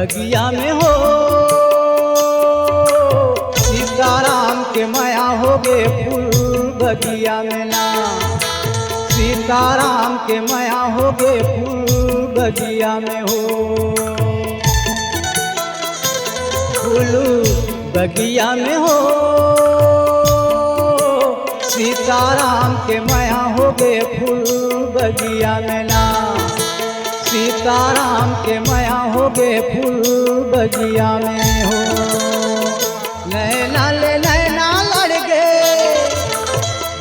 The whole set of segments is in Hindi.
बगिया में हो सीताराम के माया हो गे फूल बगिया में ना। सीताराम के माया हो गे फूल बगिया में हो। फूल बगिया में हो सीताराम के माया हो गे फूल बगिया में ना। सीताराम के माया हो गे फूल बगिया में हो। नैना ले नैना लड़ गे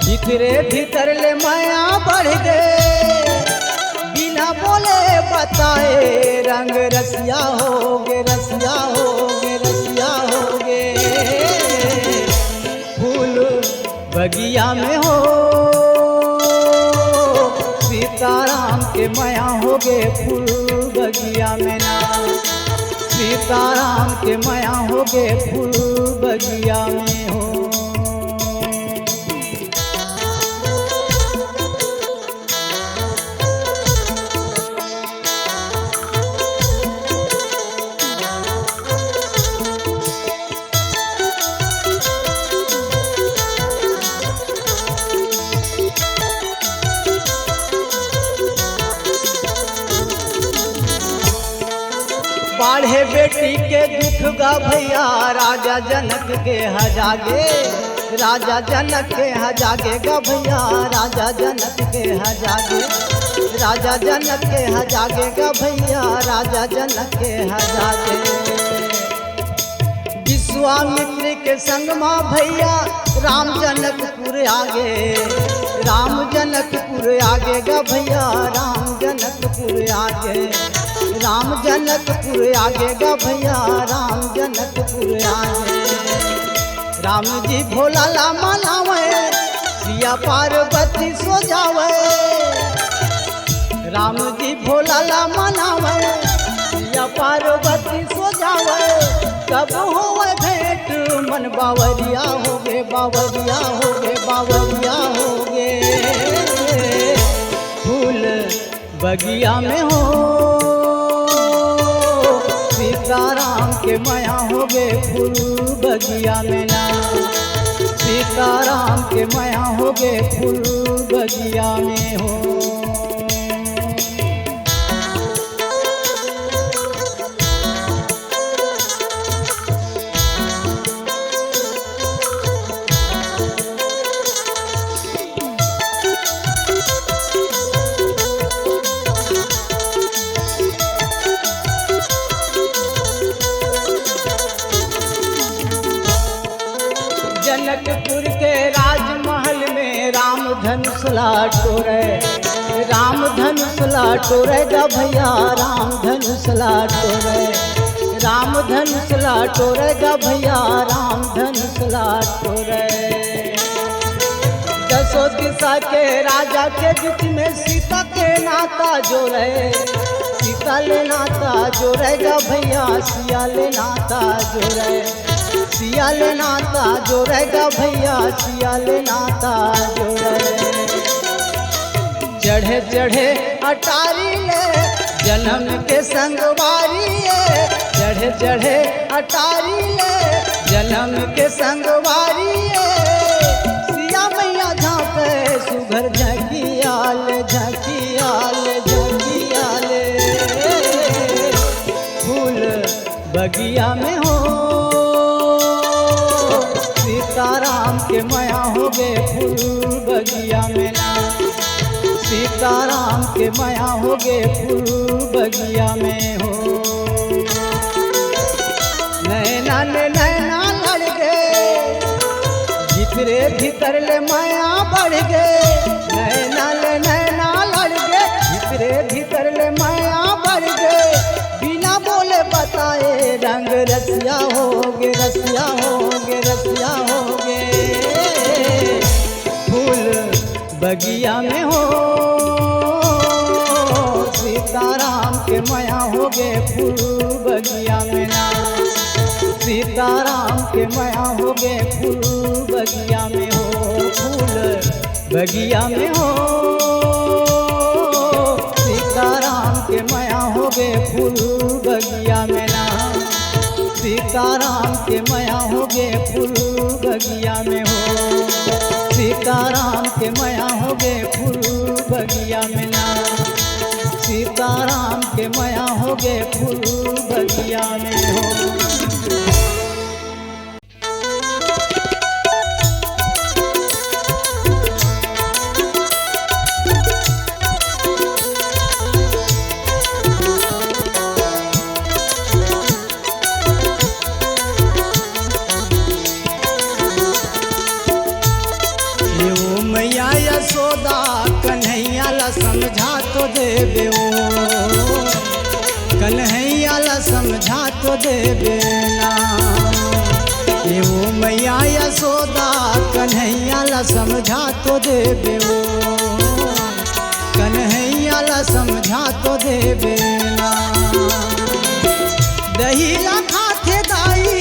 भीतरे भीतर ले माया बढ़ गे। बिना बोले बताए रंग रसिया हो गे रसिया हो गे रसिया हो गे। फूल बगिया में हो सीताराम के माया हो गे फूल बगिया में ना। सीताराम के माया हो गे फूल बगिया में हो। बाढ़े बेटी के दुख गा भैया राजा जनक के हजागे। राजा जनक के हजागे गा भैया राजा जनक के हजागे। राजा जनक के हजागे गा भैया राजा जनक के हजागे। विश्वामित्र के संग माँ भैया राम जनकपुर आगे। राम जनकपुर आगे गा भैया राम जनकपुर आगे। राम जनकपुर आगे गा भैया राम जनकपुर आगे। राम जी भोला ला मनावे सिया पार्वती सो जावे। राम जी भोला ला मनावे सिया पार्वती सो जावे। कब होवे भेंट मन बावरिया हो गे बावरिया हो गे बावरिया हो गे। फूल बगिया में हो सीताराम के माया हो गे फूल बगिया में ना। सीताराम के माया हो गे फूल बगिया में हो। जनकपुर के राजमहल में राम धनुष लाटोरे। राम धनुष लाटोरे गा भैया राम धनुष लाटोरे। राम धनुष लाटोरे गा भैया राम धनुष लाटोरे। दसों दिशा के राजा के बीच में सीता के नाता जोड़े। सीता ले नाता जोड़ेगा भैया सिया ले नाता जोड़े। सिया ले नाता जोड़ेगा भैया सिया ले नाता जोड़े। चढ़े चढ़े अटारी ले जन्म के संगवारी। चढ़े चढ़े अटारी ले जन्म के संगवारी। सिया मैया झांके सुघर झकियाल झकियाल झकियाल। फूल बगिया में हो सीताराम के माया हो गे फूल बगिया में ना। सीताराम के माया हो गे फूल बगिया में हो। नैना ले नैना लड़ गे भीतरे भीतर ले माया बढ़ गे। नैना ले नैना लड़ गे भीतरे भीतर ले माया बढ़ गे। बिना बोले बताए रंग रसिया हो गे रसिया हो गे रसिया हो गे। फूल बगिया में हो सीताराम के माया हो गे फूल बगिया में ना। सीताराम के माया हो गे फूल बगिया में हो। फूल बगिया में हो सीताराम के माया हो गे फूल बगिया में ना। सीताराम के माया हो गे फूल बगिया में हो, सीताराम के माया हो गे फूल बगिया में ना, सीताराम के माया हो गे फूल बगिया में हो। मैया यशोदा कन्हैया ला समझा तो देबे ओ, कन्हैया ला समझा तो देबे ना। ये वो मैया यशोदा कन्हैया ला समझा तो देबे ओ, कन्हैया ला समझा तो देबे ना। दही ला खाते दाई,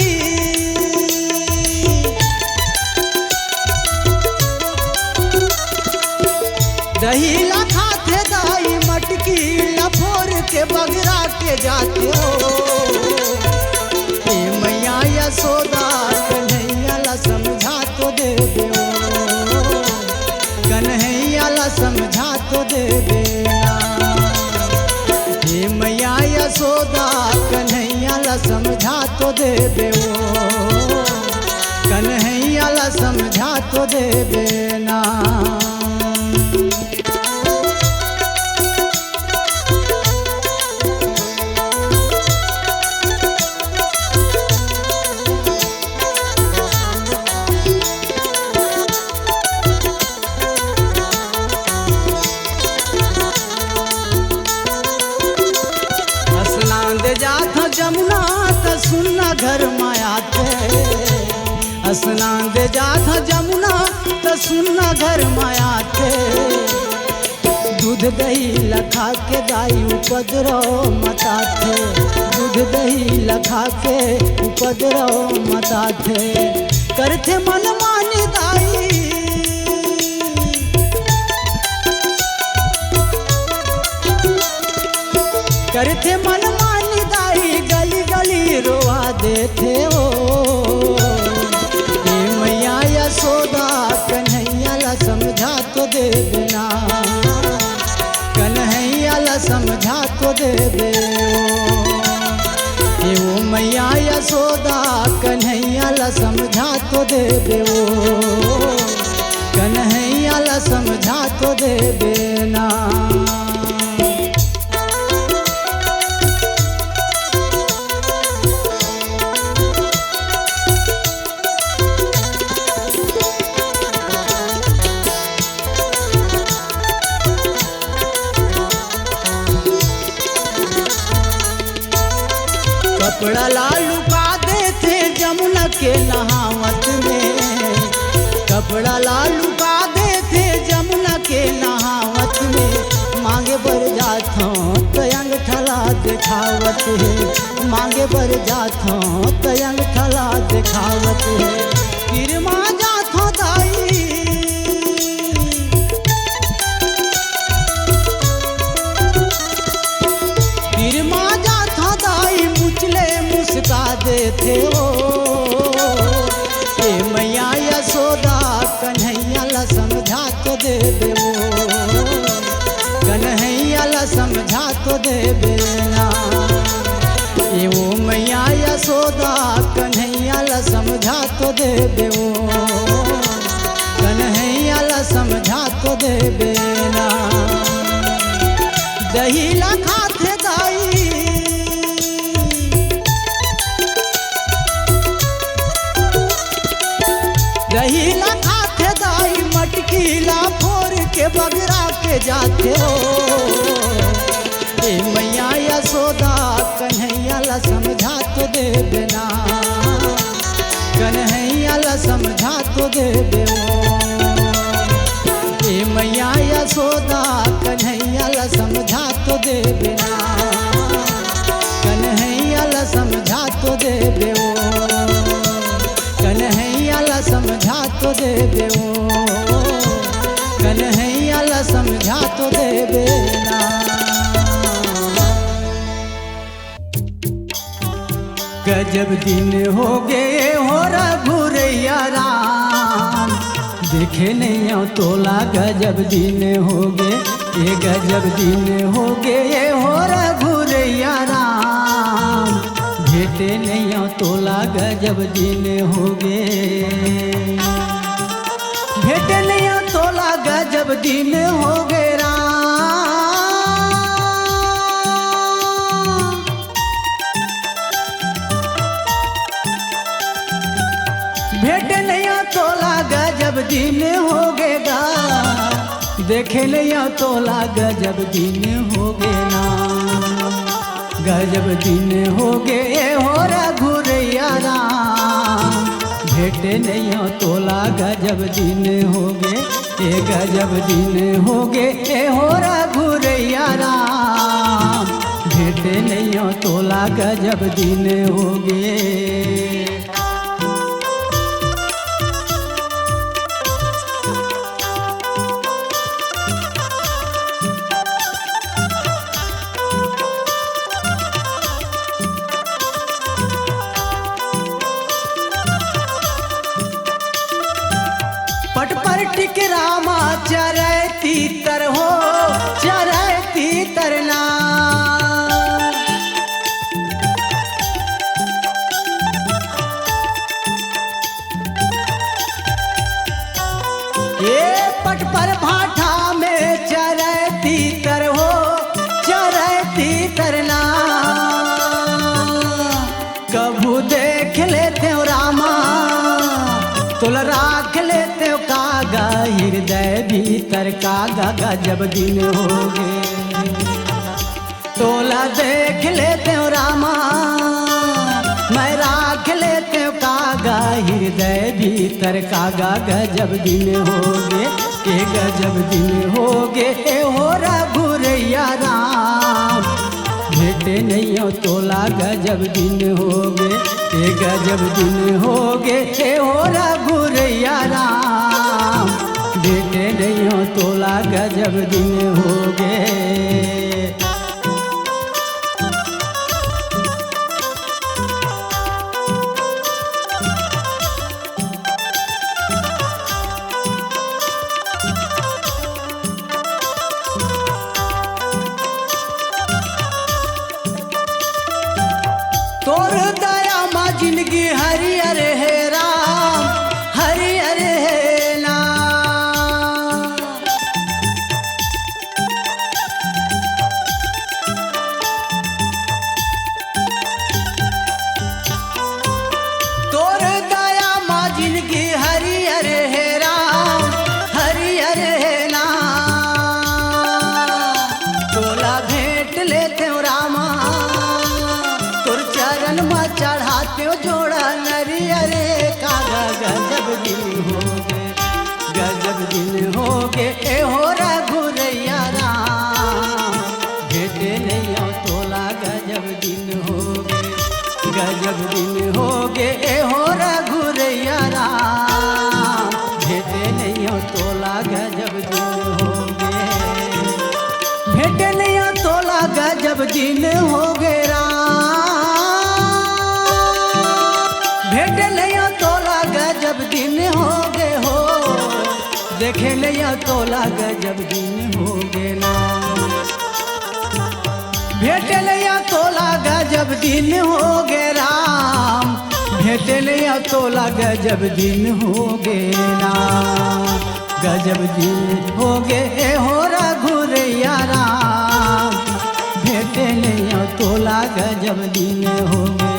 दही ला खाते दाई मटकी लफोर के बगरा के जाते हो। ए मैया यशोदा कन्हैया ला समझा तो देबे ओ, कन्हैया ला समझा तो देबे ना। ए मैया यशोदा कन्हैया ला समझा तो देबे ओ, कन्हैया ला समझा तो देबे ना। जमुना त सुनना घर माया थे, स्नान दे जात जमुना त सुनना घर माया थे। दूध दही लखा के दाई उपद्रव मता थे, दूध दही लखा के उपद्रव मता थे। करते मन मानी दाई, करते मन मानी दाई गली गली रोआ देते हो। ए मैया यशोदा कन्हैया ला समझा तो देबे ना, कन्हैया ला समझा तो देबे ओ। ए वो मैया यशोदा कन्हैया ला समझा तो देबे ओ, कन्हैया ला समझा तो देबे ना। कपड़ा लालू का देते जमुना के नहावत में, कपड़ा लालू का देते जमुना के नहावत में। मांगे बर जात हूँ तो अंगठला दिखावत है, मांगे बर जात हूँ तो अंगठला दिखावत है। किरमा जात हूँ दाई, किरमा जात हूँ दाई मुचले मुस्का देते हो। ए मैया यशोदा कन्हैया ला समझा तो देबे ओ, कन्हैया ला समझा तो देबे ना। ए वो मैया यशोदा कन्हैया ला समझा तो देबे ओ, कन्हैया ला समझा तो देबे ना। दही ला खाते दाई, दही ला खाते दाई मटकी ला फोर के बगरा के जाते हो। ए मैया यशोदा कन्हैया ला समझा तो देबे ना, कन्हैया ला समझा तो देबे ओ। ए मैया यशोदा कन्हैया ला समझा तो देबे ना, कन्हैया ला समझा तो देबे ओ, कन्हैया ला समझा तो देबे ओ, कन्हैया ला समझा तो देबे ना। गजब दिन हो गए हो रघुरैया राम, देखे नहीं आओ तोला गजब दिन हो गए, ये गजब दिन हो गए हो रघुरैया राम, भेटे नहीं आओ तोला गजब दिन हो गए, भेटे नहीं आओ तोला गजब दिन हो गए राम, भेटे नहीं आओ तोला गजब दिन हो गएगा, देखे नहीं आओ तोला गजब दिन हो गए ना, गजब दिन हो गए हो रघुरैया राम, भेटे नहीं आओ तोला गजब दिन हो गए, ये गजब दिन हो गए हो रघुरैया राम, भेटे नहीं आओ तोला गजब दिन हो गए। पट पर टिक रामा चरती तर हो, चरती तरना, ये पट पर भाठा में चरती तर हो, चरती तरना, कभू देख लेते हो रामा तोल राख लेते हो कागा, हृदय भीतर कागा गजब दिन हो गए, तोला देख लेते हो रामा मैं राख लेते हो कागा, हृदय भीतर कागा गजब दिन हो गए, ये गजब दिन हो गए हो रघुरैया राम, भेटे नहीं हो तोला गजब दिन हो गए, ये गजब दिन हो गए हो रघुरैया राम, भेटे नहीं हो तोला गजब दिन हो गए। तोर दया माँ जिंदगी हरियर है राम, हरियर है ना, तोर दया माँ जिंदगी हरियर है राम, हरियर है ना, तोला भेंट लेते हो रामा चरण में चढ़ाते हो जोड़ा नरियरे कागा, गजब दिन हो गए, गजब दिन हो गए हो रघुरैया राम, भेटे नहीं आओ तोला गजब दिन हो गए, गजब दिन हो गए हो रघुरैया राम, भेटे नहीं आओ तोला गजब दिन हो गए, भेटे नहीं आओ तोला गजब दिन हो गए राम, भेटे नहीं तोला गजब दिन हो गए हो, देखे नहीं तोला गजब दिन हो गए ना, भेटे नहीं तोला गजब दिन हो गए राम, भेटे नहीं तोला गजब दिन हो गए ना, गजब दिन हो गए हो रघुरैया राम, भेटे नहीं तोला गजब दिन हो गए,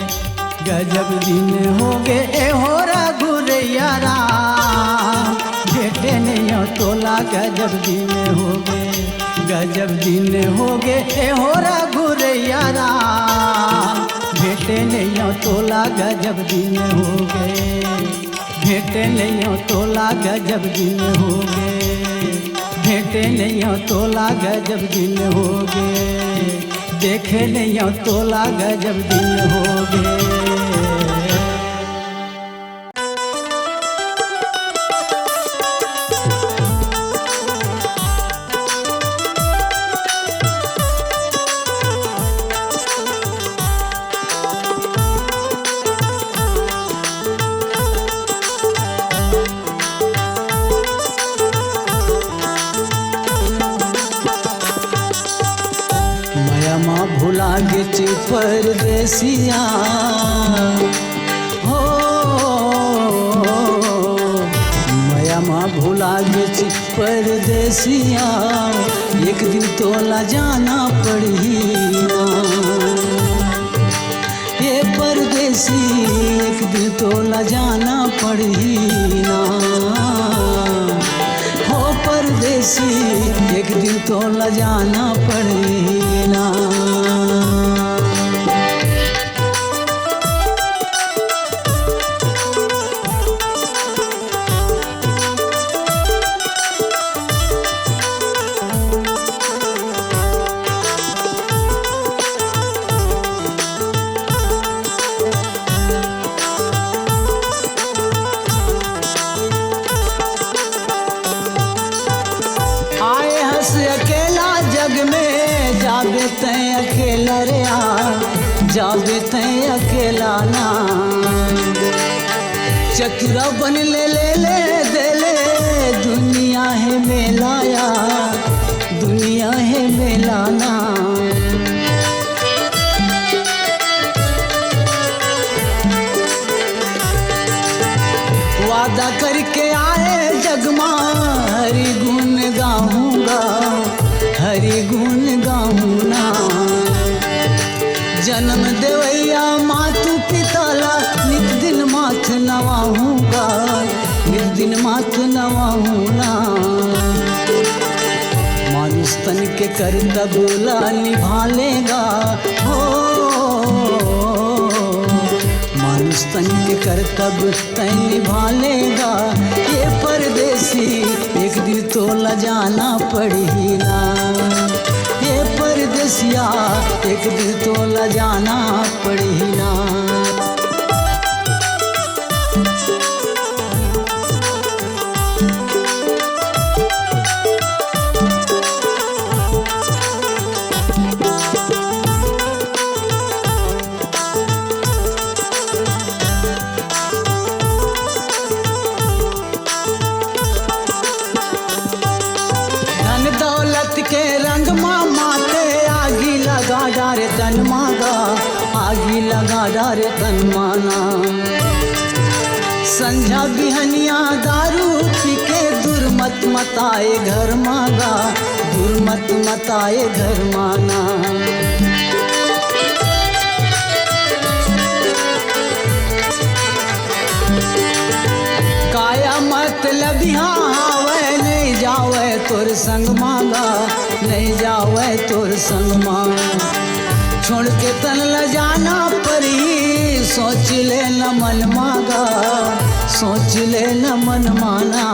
गजब दिन हो गए हो रघुरैया राम, भेटे नहीं तोला गजब दिन हो गए, गजब दिन हो गए हो रघुरैया राम, भेटे नहीं तोला गजब दिन हो गए, भेटे नहीं तोला गजब दिन हो गए, भेटे नहीं तोला गजब दिन हो गए, देखे नहीं तोला गजब दिन हो गए। लागे ची परदेसिया हो माया माँ भुला गे ची परदेसिया एक दिन तोला जाना पड़ी ना ये परदेसी एक दिन तोला जाना पड़ी ना हो परदेसी एक दिन तोला जाना पड़ी ना जाबे तैं अकेला रे जाबे तैं अकेला ना चतुरा बन ले दे ले दुनिया है मेलाया दुनिया है मेलाना वादा करके आए जगमा हरि गुण गाऊंगा हरि गुण गाऊना जन्म देवैया मातु पिताला नित दिन माथ नवाऊंगा नित दिन माथ नवाऊना मानुष तन के कर्तव्य निभा लेगा हो मानुष तन के कर्तव्य तय निभा लेगा ये परदेसी एक दिन तोला जाना पड़ी ना ये परदेसिया एक दिन तोला जाना पड़ी ना के रंग माते आगी लगा डारे तन मागा आगी लगा डारे तन माना संझा बिहनिया दारू पी के दुर्मत मताए घर मागा दुर्मत मताए घर माना काया मतलब यहाँ नहीं जावे तोर संग मांगा नहीं जावे तोर संग मांगा छोड़ के तन ल जाना परी सोच ले न मन मांगा सोच ले न मन माना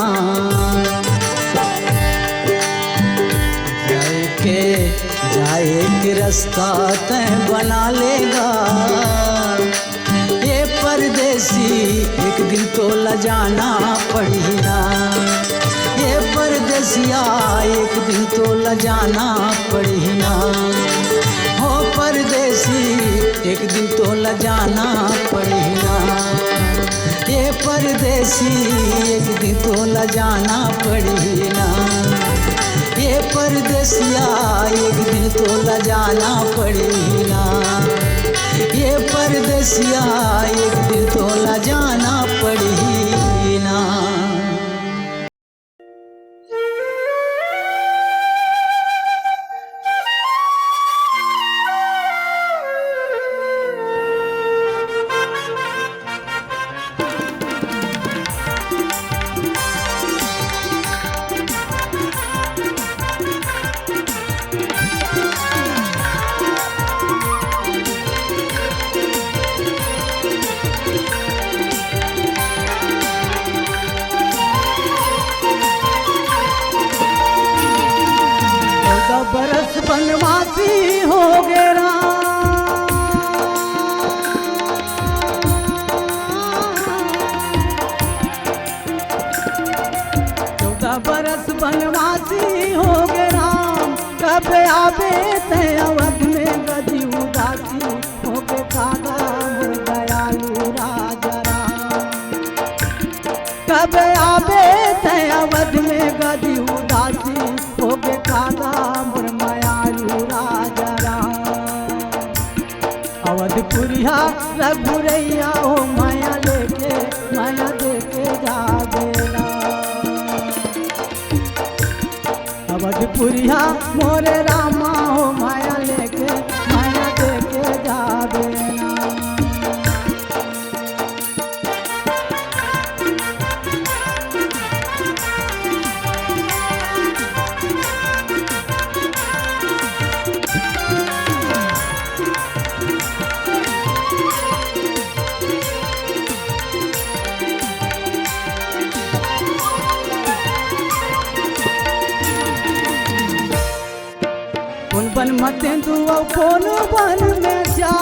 जाए के रास्ता तय बना लेगा ये परदेसी एक दिन तोला जाना पड़ी ना ये परदेसिया एक दिन तोला जाना पड़ी ना हो परदेसी एक दिन तोला जाना पड़ी ना ये परदेसी एक दिन तोला जाना पड़ी ना ये परदेसिया एक दिन तोला जाना पड़ी ना ये परदेसिया एक दिन तोला जाना पड़ी ना बरस बनवासी हो गए राम 14 बरस बनवासी हो गए राम कब आवे ते अवध में गदी उदासी हो के कागा दयालु राजा राम कब आवे ते अवध में गदी उदासी हो के कागा मुरमयालु राजा राम रघुरैया हो माया देके जावेला। अवधपुरिया मोरे रामा हो माया देके जावेला। कौन बन मत दुआ कौन बन में जा,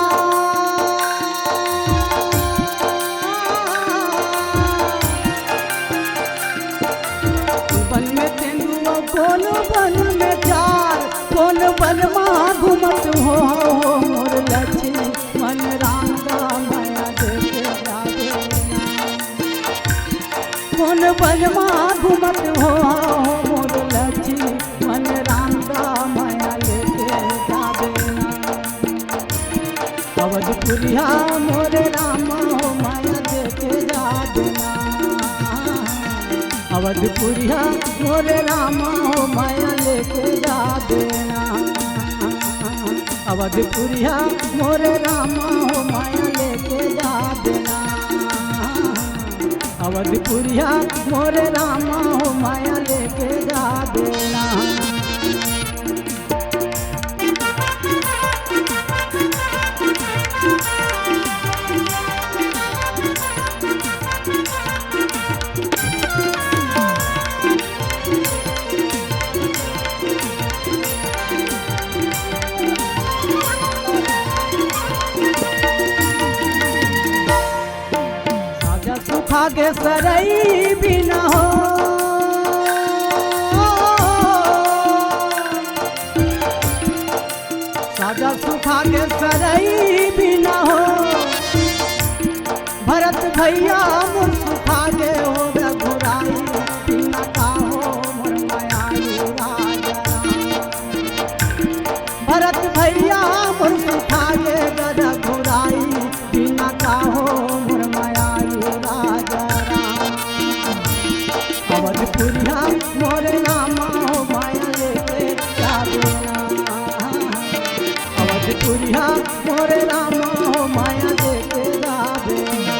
बन में तेंदुआ कौन बन में चार, कौन बन माँ घूमत हो मोर लक्ष्मी मन राम का माया देके जावेला। कौन बन माँ घूमत हो मोर लक्ष्मी मन राम का माया अवधपुरिया मोरे रामा हो माया देके जावेला। अवधपुरिया मोरे रामा हो माया लेके जावेला। अवधपुरिया मोरे रामा हो माया लेके जावेला। अवधपुरिया मोरे रामा हो माया लेके जावेला। सुखा के सरई भी न हो, साजा सुखा के सरई भी न हो। भरत भैया मुर सुखा के हो रघुराई बिना का हो मोर मायालू राजा। भरत भैया मुर सुखा के रघुराई बिना का हो मोर मायालू राजा। अवधपुरिया मोरे रामा हो माया लेके जावेला। अवधपुरिया मोरे रामा हो माया लेके जावेला।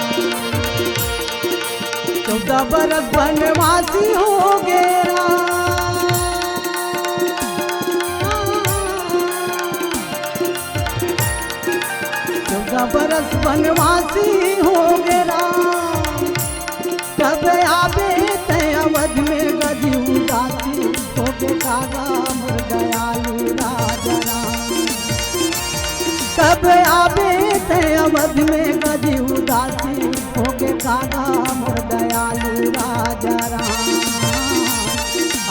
14 बरस वनवासी हो गेरा, 14 बरस वनवासी हो गेरा। कब आवे तय अवध में गजी उदासी होके कागा मोर दयालु राजा राम। कब आवे तय अवध में गजी उदासी होके कागा मोर दयालु राजा राम।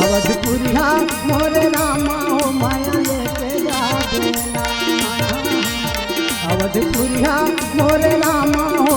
अवधपुरिया मोरे रामा हो माया लेके जावेला। अवधपुरिया मोरे रामा हो